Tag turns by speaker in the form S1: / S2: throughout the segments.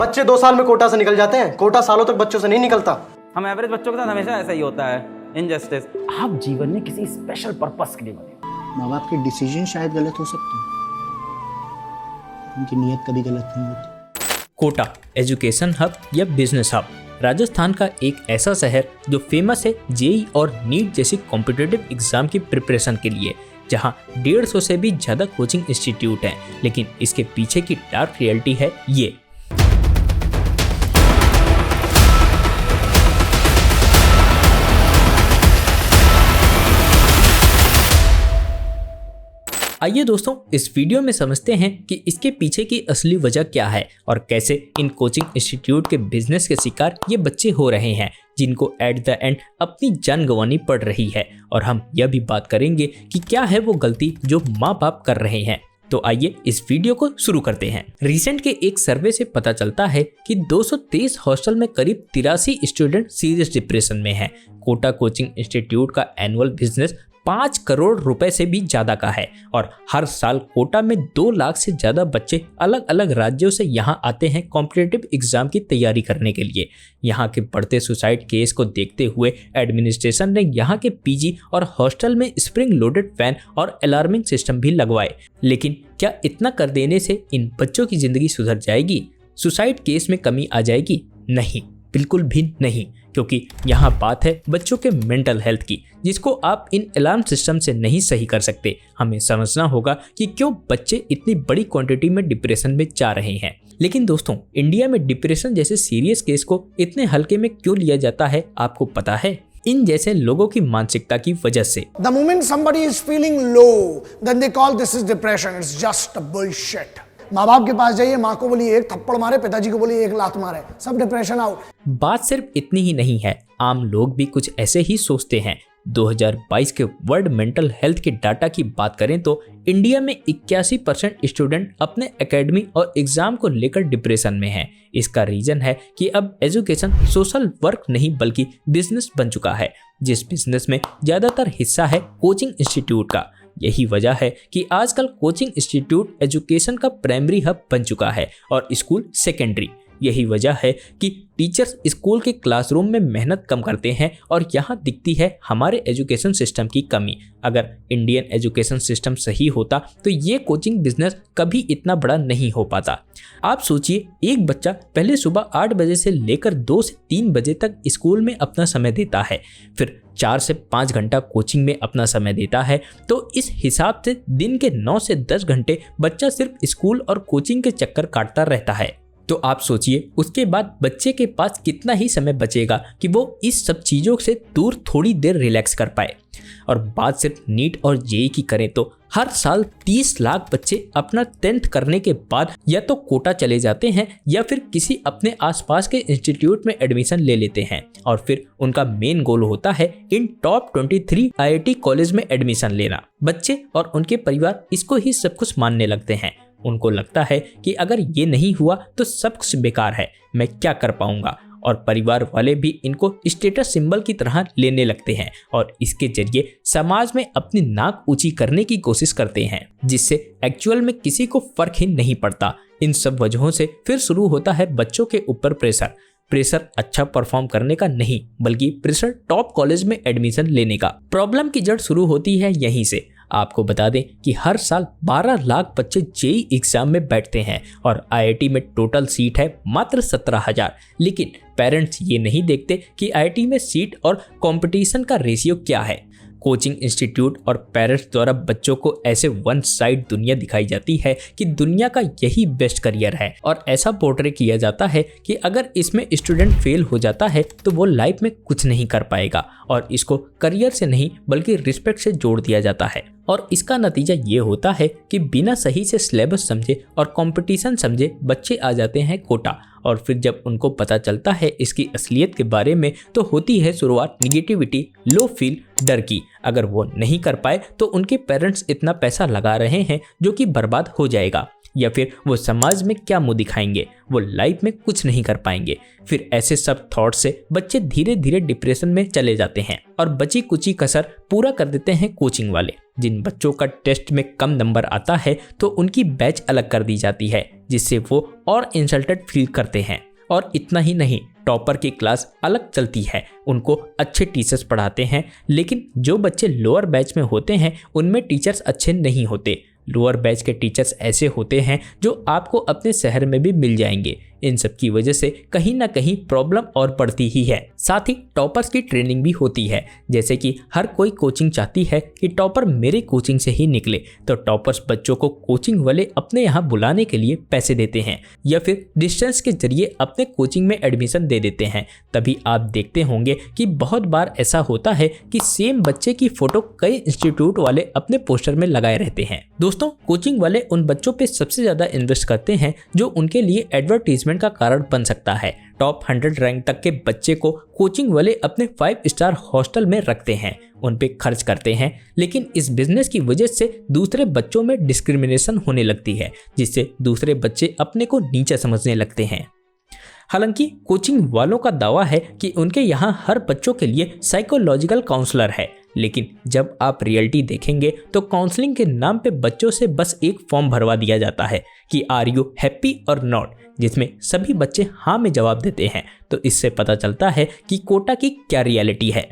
S1: बच्चे 2 साल में कोटा से निकल जाते हैं, कोटा सालों तक बच्चों से नहीं निकलता।
S2: हम एवरेज बच्चों के साथ हमेशा ऐसा ही होता है, इनजस्टिस।
S3: आप जीवन में किसी स्पेशल पर्पस के लिए बने।
S4: माँ बाप के डिसीजन शायद गलत हो सकते हैं, उनकी नीयत कभी गलत नहीं होती।
S5: कोटा एजुकेशन हब या बिजनेस हब राजस्थान का एक ऐसा शहर जो फेमस है जेईई और नीट जैसी कॉम्पिटिटिव एग्जाम की प्रिपरेशन के लिए, जहां 150 से भी ज़्यादा कोचिंग इंस्टीट्यूट हैं। लेकिन इसके पीछे की डार्क रियलिटी है ये। आइए दोस्तों, इस वीडियो में समझते हैं कि इसके पीछे की असली वजह क्या है और कैसे इन कोचिंग इंस्टीट्यूट के बिजनेस के शिकार ये बच्चे हो रहे हैं, जिनको एट द एंड अपनी जान गंवानी पड़ रही है। और हम यह भी बात करेंगे कि क्या है वो गलती जो माँ बाप कर रहे हैं। तो आइए इस वीडियो को शुरू करते हैं। रिसेंट के एक सर्वे से पता चलता है कि 223 हॉस्टल में करीब 83 स्टूडेंट सीरियस डिप्रेशन में हैं। कोटा कोचिंग इंस्टीट्यूट का एनुअल बिजनेस 5 करोड़ रुपए से भी ज्यादा का है और हर साल कोटा में 2 लाख से ज्यादा बच्चे अलग अलग राज्यों से यहाँ आते हैं कॉम्पिटिटिव एग्जाम की तैयारी करने के लिए। यहाँ के बढ़ते सुसाइड केस को देखते हुए एडमिनिस्ट्रेशन ने यहाँ के पीजी और हॉस्टल में स्प्रिंग लोडेड फैन और अलार्मिंग सिस्टम भी लगवाए। लेकिन क्या इतना कर देने से इन बच्चों की जिंदगी सुधर जाएगी? सुसाइड केस में कमी आ जाएगी? नहीं, बिल्कुल भी नहीं, क्योंकि यहाँ बात है बच्चों के मेंटल हेल्थ की, जिसको आप इन अलार्म सिस्टम से नहीं सही कर सकते। हमें समझना होगा कि क्यों बच्चे इतनी बड़ी क्वांटिटी में डिप्रेशन में जा रहे हैं। लेकिन दोस्तों, इंडिया में डिप्रेशन जैसे सीरियस केस को इतने हल्के में क्यों लिया जाता है, आपको पता है? इन जैसे लोगों की मानसिकता की वजह से।
S6: The moment somebody is feeling low, then they call this is depression. It's just a bullshit. माँ बाप के पास जाइए, माँ को बोलिए एक थप्पड़ मारे, पिताजी को बोलिए एक लात मारे, सब डिप्रेशन आउट।
S5: बात सिर्फ इतनी ही नहीं है, आम लोग भी कुछ ऐसे ही सोचते हैं। 2022 के वर्ल्ड मेंटल हेल्थ के डाटा की बात करें तो इंडिया में 81% स्टूडेंट अपने एकेडमी और एग्जाम को लेकर डिप्रेशन में हैं। इसका रीजन है कि अब एजुकेशन सोशल वर्क नहीं बल्कि बिजनेस बन चुका है, जिस बिजनेस में ज्यादातर हिस्सा है कोचिंग इंस्टीट्यूट का। यही वजह है कि आजकल कोचिंग इंस्टीट्यूट एजुकेशन का प्राइमरी हब बन चुका है और स्कूल सेकेंडरी। यही वजह है कि टीचर्स स्कूल के क्लासरूम में मेहनत कम करते हैं और यहाँ दिखती है हमारे एजुकेशन सिस्टम की कमी। अगर इंडियन एजुकेशन सिस्टम सही होता तो ये कोचिंग बिजनेस कभी इतना बड़ा नहीं हो पाता। आप सोचिए, एक बच्चा पहले सुबह 8 बजे से लेकर 2 से 3 बजे तक स्कूल में अपना समय देता है, फिर 4 से 5 घंटा कोचिंग में अपना समय देता है, तो इस हिसाब से दिन के 9 से 10 घंटे बच्चा सिर्फ स्कूल और कोचिंग के चक्कर काटता रहता है। तो आप सोचिए, उसके बाद बच्चे के पास कितना ही समय बचेगा कि वो इस सब चीज़ों से दूर थोड़ी देर रिलैक्स कर पाए। और बात सिर्फ नीट और जेईई की करें तो हर साल 30 लाख बच्चे अपना 10th करने के बाद या तो कोटा चले जाते हैं या फिर किसी अपने आसपास के इंस्टीट्यूट में एडमिशन ले लेते हैं और फिर उनका मेन गोल होता है इन टॉप 23 आईआईटी कॉलेज में एडमिशन लेना। बच्चे और उनके परिवार इसको ही सब कुछ मानने लगते हैं। उनको लगता है कि अगर ये नहीं हुआ तो सब कुछ बेकार है, मैं क्या कर पाऊंगा। और परिवार वाले भी इनको स्टेटस सिंबल की तरह लेने लगते हैं और इसके जरिए समाज में अपनी नाक ऊंची करने की कोशिश करते हैं, जिससे एक्चुअल में किसी को फर्क ही नहीं पड़ता। इन सब वजहों से फिर शुरू होता है बच्चों के ऊपर प्रेशर अच्छा परफॉर्म करने का नहीं, बल्कि प्रेशर टॉप कॉलेज में एडमिशन लेने का। प्रॉब्लम की जड़ शुरू होती है यहीं से। आपको बता दें कि हर साल 12 लाख बच्चे जेईई एग्जाम में बैठते हैं और आईआईटी में टोटल सीट है मात्र 17,000। लेकिन पेरेंट्स ये नहीं देखते कि आईआईटी में सीट और कंपटीशन का रेशियो क्या है। कोचिंग इंस्टीट्यूट और पेरेंट्स द्वारा बच्चों को ऐसे वन साइड दुनिया दिखाई जाती है कि दुनिया का यही बेस्ट करियर है और ऐसा पोर्ट्रे किया जाता है कि अगर इसमें स्टूडेंट फेल हो जाता है तो वो लाइफ में कुछ नहीं कर पाएगा और इसको करियर से नहीं बल्कि रिस्पेक्ट से जोड़ दिया जाता है। और इसका नतीजा ये होता है कि बिना सही से सिलेबस समझे और कंपटीशन समझे बच्चे आ जाते हैं कोटा और फिर जब उनको पता चलता है इसकी असलियत के बारे में तो होती है शुरुआत निगेटिविटी, लो फील, डर की। अगर वो नहीं कर पाए तो उनके पेरेंट्स इतना पैसा लगा रहे हैं जो कि बर्बाद हो जाएगा। या फिर वो समाज में क्या मुंह दिखाएंगे, वो लाइफ में कुछ नहीं कर पाएंगे। फिर ऐसे सब थॉट से बच्चे धीरे धीरे डिप्रेशन में चले जाते हैं और बची कुची कसर पूरा कर देते हैं कोचिंग वाले। जिन बच्चों का टेस्ट में कम नंबर आता है तो उनकी बैच अलग कर दी जाती है, जिससे वो और इंसल्टेड फील करते हैं। और इतना ही नहीं, टॉपर की क्लास अलग चलती है, उनको अच्छे टीचर्स पढ़ाते हैं, लेकिन जो बच्चे लोअर बैच में होते हैं उनमें टीचर्स अच्छे नहीं होते। लोअर बैच के टीचर्स ऐसे होते हैं जो आपको अपने शहर में भी मिल जाएंगे। इन सब की वजह से कहीं ना कहीं प्रॉब्लम और बढ़ती ही है। साथ ही टॉपर्स की ट्रेनिंग भी होती है, जैसे कि हर कोई कोचिंग चाहती है कि टॉपर मेरे कोचिंग से ही निकले, तो टॉपर्स बच्चों को कोचिंग वाले अपने यहाँ बुलाने के लिए पैसे देते हैं या फिर डिस्टेंस के जरिए अपने कोचिंग में एडमिशन दे देते हैं। तभी आप देखते होंगे कि बहुत बार ऐसा होता है कि सेम बच्चे की फोटो कई इंस्टीट्यूट वाले अपने पोस्टर में लगाए रहते हैं। दोस्तों, कोचिंग वाले उन बच्चों पे सबसे ज्यादा इन्वेस्ट करते हैं जो उनके लिए एडवर्टीजमेंट का कारण बन सकता है। टॉप 100 रैंक तक के बच्चे को कोचिंग वाले अपने 5 स्टार हॉस्टल में रखते हैं, उन पे खर्च करते हैं, लेकिन इस बिजनेस की वजह से दूसरे बच्चों में डिस्क्रिमिनेशन होने लगती है, जिससे दूसरे बच्चे अपने को नीचा समझने लगते हैं। हालांकि कोचिंग वालों का दावा है कि उनके यहाँ हर बच्चों के लिए साइकोलॉजिकल काउंसलर है, लेकिन जब आप रियलिटी देखेंगे तो काउंसलिंग के नाम पे बच्चों से बस एक फॉर्म भरवा दिया जाता है कि आर यू हैप्पी और नॉट, जिसमें सभी बच्चे हाँ में जवाब देते हैं। तो इससे पता चलता है कि कोटा की क्या रियलिटी है।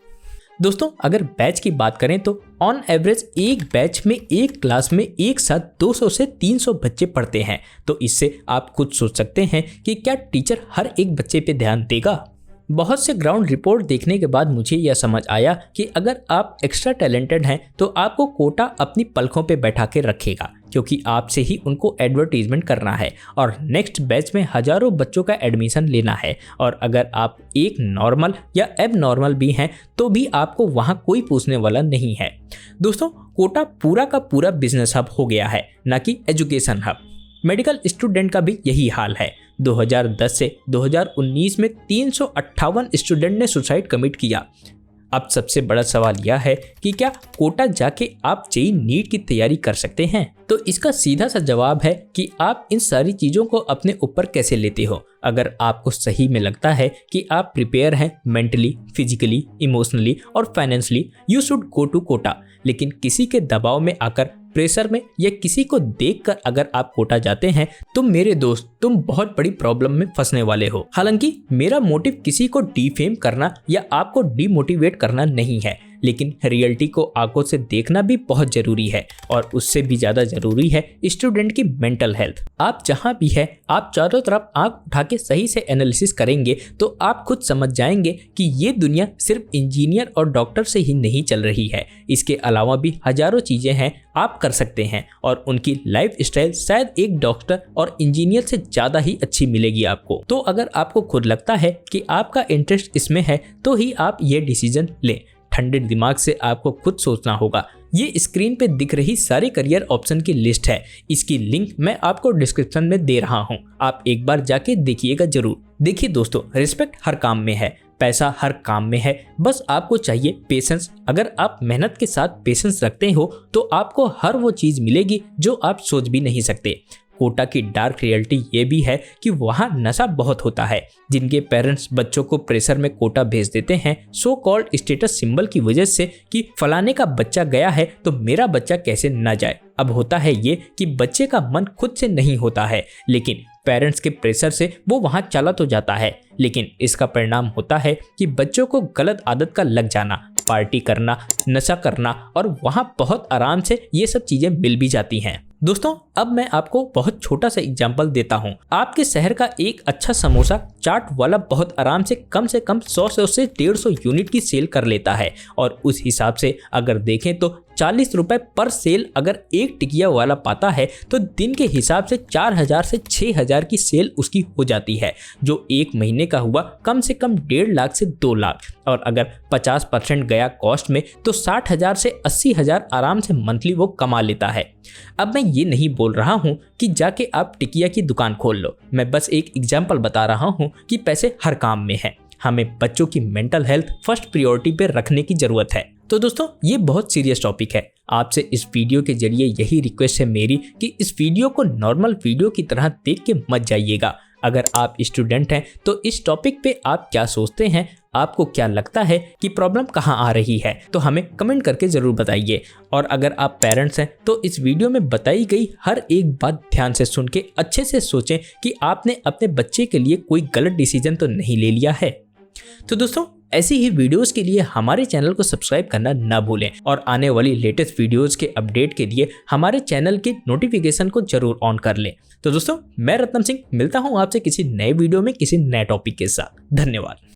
S5: दोस्तों, अगर बैच की बात करें तो ऑन एवरेज एक बैच में एक क्लास में एक साथ 200 से 300 बच्चे पढ़ते हैं। तो इससे आप खुद सोच सकते हैं कि क्या टीचर हर एक बच्चे पे ध्यान देगा। बहुत से ग्राउंड रिपोर्ट देखने के बाद मुझे यह समझ आया कि अगर आप एक्स्ट्रा टैलेंटेड हैं तो आपको कोटा अपनी पलकों पे बैठा के रखेगा, क्योंकि आपसे ही उनको एडवर्टीजमेंट करना है और नेक्स्ट बैच में हजारों बच्चों का एडमिशन लेना है। और अगर आप एक नॉर्मल या एब नॉर्मल भी हैं तो भी आपको वहाँ कोई पूछने वाला नहीं है। दोस्तों, कोटा पूरा का पूरा बिजनेस हब हो गया है, ना कि एजुकेशन हब। मेडिकल स्टूडेंट का भी यही हाल है। 2010 से 2019 में 358 स्टूडेंट ने सुसाइड कमिट किया। अब सबसे बड़ा सवाल यह है कि क्या कोटा जाके आप जेईई नीट की तैयारी कर सकते हैं? तो इसका सीधा सा जवाब है कि आप इन सारी चीज़ों को अपने ऊपर कैसे लेते हो। अगर आपको सही में लगता है कि आप प्रिपेयर हैं मेंटली, फिजिकली, इमोशनली और financially, you should go to Kota. लेकिन किसी के दबाव में आकर, प्रेशर में या किसी को देखकर अगर आप कोटा जाते हैं तो मेरे दोस्त, तुम बहुत बड़ी प्रॉब्लम में फंसने वाले हो। हालांकि मेरा मोटिव किसी को डिफेम करना या आपको डिमोटिवेट करना नहीं है, लेकिन रियलिटी को आंखों से देखना भी बहुत जरूरी है और उससे भी ज्यादा जरूरी है स्टूडेंट की मेंटल हेल्थ। आप जहां भी है, आप चारों तरफ आंख उठा के सही से एनालिसिस करेंगे तो आप खुद समझ जाएंगे कि ये दुनिया सिर्फ इंजीनियर और डॉक्टर से ही नहीं चल रही है। इसके अलावा भी हजारों चीजें हैं आप कर सकते हैं और उनकी लाइफ स्टाइल शायद एक डॉक्टर और इंजीनियर से ज्यादा ही अच्छी मिलेगी आपको। तो अगर आपको खुद लगता है कि आपका इंटरेस्ट इसमें है तो ही आप ये डिसीजन लें। ठंडे दिमाग से आपको खुद सोचना होगा। ये स्क्रीन पे दिख रही सारे करियर ऑप्शन की लिस्ट है, इसकी लिंक मैं आपको डिस्क्रिप्शन में दे रहा हूँ, आप एक बार जाके देखिएगा जरूर। देखिए दोस्तों, रिस्पेक्ट हर काम में है, पैसा हर काम में है, बस आपको चाहिए पेशेंस। अगर आप मेहनत के साथ पेशेंस रखते हो तो आपको हर वो चीज़ मिलेगी जो आप सोच भी नहीं सकते। कोटा की डार्क रियलिटी ये भी है कि वहाँ नशा बहुत होता है। जिनके पेरेंट्स बच्चों को प्रेशर में कोटा भेज देते हैं सो कॉल्ड स्टेटस सिंबल की वजह से कि फलाने का बच्चा गया है तो मेरा बच्चा कैसे ना जाए। अब होता है ये कि बच्चे का मन खुद से नहीं होता है, लेकिन पेरेंट्स के प्रेशर से वो वहाँ चला तो जाता है, लेकिन इसका परिणाम होता है कि बच्चों को गलत आदत का लग जाना, पार्टी करना, नशा करना और वहाँ बहुत आराम से ये सब चीज़ें मिल भी जाती हैं। दोस्तों, अब मैं आपको बहुत छोटा सा एग्जाम्पल देता हूँ। आपके शहर का एक अच्छा समोसा चाट वाला बहुत आराम से कम 100 से 150 यूनिट की सेल कर लेता है और उस हिसाब से अगर देखें तो 40 रुपए पर सेल अगर एक टिकिया वाला पाता है तो दिन के हिसाब से 4000 से 6000 की सेल उसकी हो जाती है, जो एक महीने का हुआ कम से कम 1.5 लाख से 2 लाख। और अगर 50% गया कॉस्ट में तो 60,000 से 80,000 आराम से मंथली वो कमा लेता है। अब मैं ये नहीं बोल रहा हूँ कि जाके आप टिकिया की दुकान खोल लो, मैं बस एक एग्जाम्पल बता रहा हूँ कि पैसे हर काम में है। हमें बच्चों की मेंटल हेल्थ फर्स्ट प्रायोरिटी पे रखने की जरूरत है। तो दोस्तों, ये बहुत सीरियस टॉपिक है, आपसे इस वीडियो के जरिए यही रिक्वेस्ट है मेरी कि इस वीडियो को नॉर्मल वीडियो की तरह देख के मत जाइएगा। अगर आप स्टूडेंट हैं तो इस टॉपिक पे आप क्या सोचते हैं, आपको क्या लगता है कि प्रॉब्लम कहाँ आ रही है, तो हमें कमेंट करके ज़रूर बताइए। और अगर आप पेरेंट्स हैं तो इस वीडियो में बताई गई हर एक बात ध्यान से सुन के अच्छे से सोचें कि आपने अपने बच्चे के लिए कोई गलत डिसीजन तो नहीं ले लिया है। तो दोस्तों, ऐसी ही वीडियोस के लिए हमारे चैनल को सब्सक्राइब करना ना भूलें और आने वाली लेटेस्ट वीडियोस के अपडेट के लिए हमारे चैनल के नोटिफिकेशन को जरूर ऑन कर लें। तो दोस्तों, मैं रत्नम सिंह मिलता हूं आपसे किसी नए वीडियो में किसी नए टॉपिक के साथ। धन्यवाद।